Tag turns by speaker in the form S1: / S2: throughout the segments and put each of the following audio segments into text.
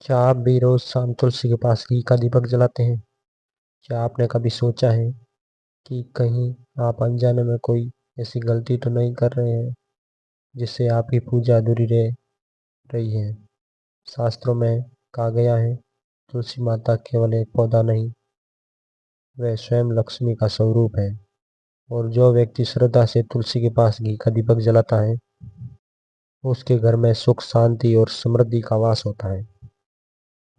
S1: क्या आप भी रोज शाम तुलसी के पास घी का दीपक जलाते हैं? क्या आपने कभी सोचा है कि कहीं आप अनजाने में कोई ऐसी गलती तो नहीं कर रहे हैं जिससे आपकी पूजा अधूरी रह रही है? शास्त्रों में कहा गया है, तुलसी माता केवल एक पौधा नहीं, वह स्वयं लक्ष्मी का स्वरूप है। और जो व्यक्ति श्रद्धा से तुलसी के पास घी का दीपक जलाता है, उसके घर में सुख, शांति और समृद्धि का वास होता है।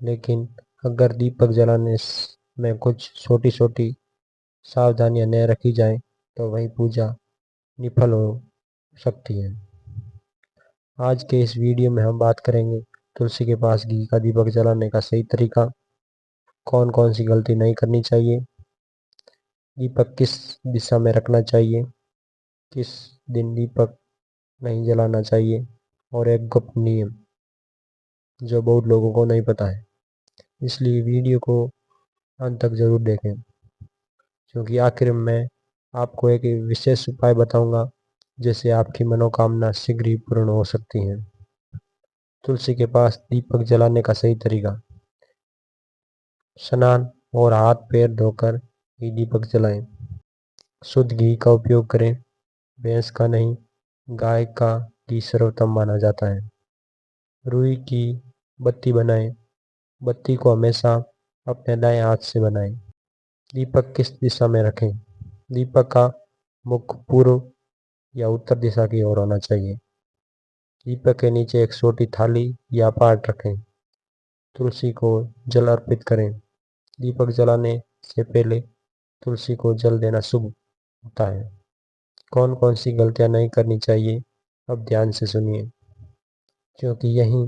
S1: लेकिन अगर दीपक जलाने में कुछ छोटी छोटी सावधानियां न रखी जाए तो वही पूजा निफल हो सकती है। आज के इस वीडियो में हम बात करेंगे तुलसी के पास घी का दीपक जलाने का सही तरीका, कौन कौन सी गलती नहीं करनी चाहिए, दीपक किस दिशा में रखना चाहिए, किस दिन दीपक नहीं जलाना चाहिए, और एक गुप्त नियम जो बहुत लोगों को नहीं पता है। इसलिए वीडियो को अंत तक जरूर देखें, क्योंकि आखिर में आपको एक विशेष उपाय बताऊंगा जिससे आपकी मनोकामना शीघ्र ही पूर्ण हो सकती है। तुलसी के पास दीपक जलाने का सही तरीका। स्नान और हाथ पैर धोकर ही दीपक जलाएं। शुद्ध घी का उपयोग करें, भैंस का नहीं, गाय का घी सर्वोत्तम माना जाता है। रुई की बत्ती बनाएं। बत्ती को हमेशा अपने दाएं हाथ से बनाएं। दीपक किस दिशा में रखें? दीपक का मुख पूर्व या उत्तर दिशा की ओर होना चाहिए। दीपक के नीचे एक छोटी थाली या पाट रखें। तुलसी को जल अर्पित करें। दीपक जलाने से पहले तुलसी को जल देना शुभ होता है। कौन कौन सी गलतियां नहीं करनी चाहिए, अब ध्यान से सुनिए, क्योंकि यहीं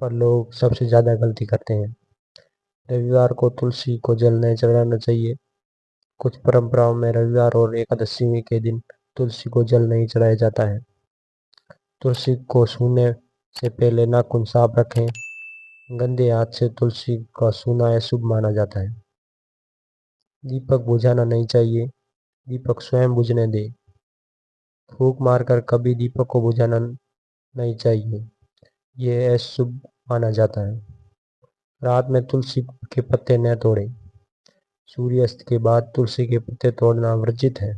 S1: पर लोग सबसे ज्यादा गलती करते हैं। रविवार को तुलसी को जल नहीं चढ़ाना चाहिए। कुछ परंपराओं में रविवार और एकादशी के दिन तुलसी को जल नहीं चढ़ाया जाता है। तुलसी को छूने से पहले नाखून साफ रखें। गंदे हाथ से तुलसी का छूना अशुभ माना जाता है। दीपक बुझाना नहीं चाहिए, दीपक स्वयं बुझने दे। फूंक मारकर कभी दीपक को बुझाना नहीं चाहिए, ये अशुभ माना जाता है। रात में तुलसी के पत्ते न तोड़ें। सूर्यास्त के बाद तुलसी के पत्ते तोड़ना वर्जित है।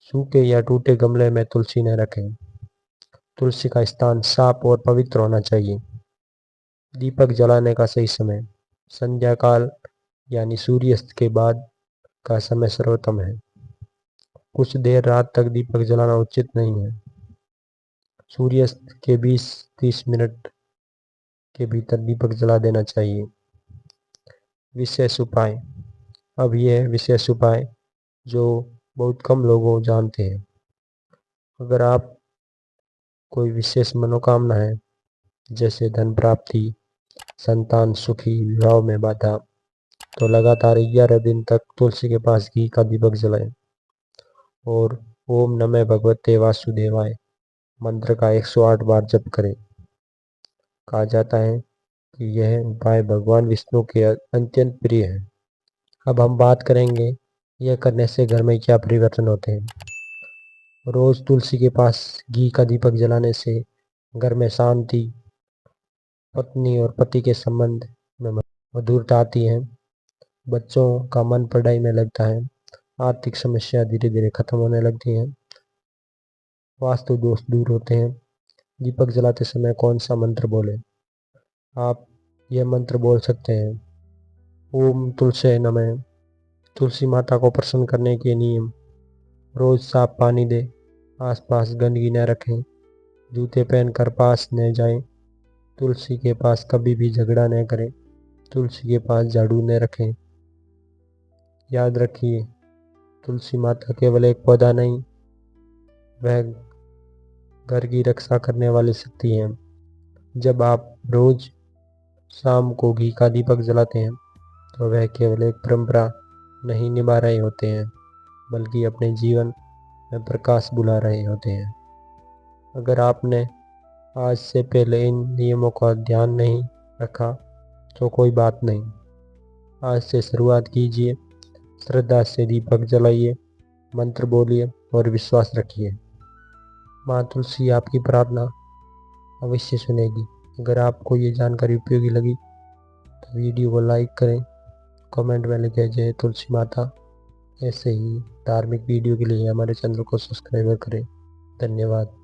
S1: सूखे या टूटे गमले में तुलसी न रखें। तुलसी का स्थान साफ और पवित्र होना चाहिए। दीपक जलाने का सही समय। संध्या काल यानी सूर्यास्त के बाद का समय सर्वोत्तम है। कुछ देर रात तक दीपक जलाना उचित नहीं है। सूर्यास्त के 20-30 मिनट के भीतर दीपक जला देना चाहिए। विशेष उपाय। अब यह विशेष उपाय जो बहुत कम लोग जानते हैं। अगर आप कोई विशेष मनोकामना है, जैसे धन प्राप्ति, संतान सुखी, विवाह में बाधा, तो लगातार 11 दिन तक तुलसी के पास घी का दीपक जलाएं और ओम नमः भगवते वासुदेवाय मंत्र का 108 बार जप करें। कहा जाता है कि यह उपाय भगवान विष्णु के अत्यंत प्रिय है। अब हम बात करेंगे यह करने से घर में क्या परिवर्तन होते हैं। रोज तुलसी के पास घी का दीपक जलाने से घर में शांति, पत्नी और पति के संबंध में मधुरता आती है, बच्चों का मन पढ़ाई में लगता है, आर्थिक समस्या धीरे धीरे खत्म होने लगती हैं, वास्तु दोष दूर होते हैं। दीपक जलाते समय कौन सा मंत्र बोले? आप यह मंत्र बोल सकते हैं, ओम तुलसे नमः। तुलसी माता को प्रसन्न करने के नियम। रोज साफ पानी दे, आसपास गंदगी न रखें, जूते पहनकर पास न जाएं, तुलसी के पास कभी भी झगड़ा न करें, तुलसी के पास झाड़ू न रखें। याद रखिए, तुलसी माता केवल एक पौधा नहीं, वह घर की रक्षा करने वाली शक्ति है। जब आप रोज शाम को घी का दीपक जलाते हैं तो वह केवल एक परंपरा नहीं निभा रहे होते हैं, बल्कि अपने जीवन में प्रकाश बुला रहे होते हैं। अगर आपने आज से पहले इन नियमों का ध्यान नहीं रखा तो कोई बात नहीं, आज से शुरुआत कीजिए। श्रद्धा से दीपक जलाइए, मंत्र बोलिए और विश्वास रखिए, माँ तुलसी आपकी प्रार्थना अवश्य सुनेगी। अगर आपको ये जानकारी उपयोगी लगी तो वीडियो को लाइक करें, कमेंट में लिखें जय तुलसी माता। ऐसे ही धार्मिक वीडियो के लिए हमारे चैनल को सब्सक्राइब करें। धन्यवाद।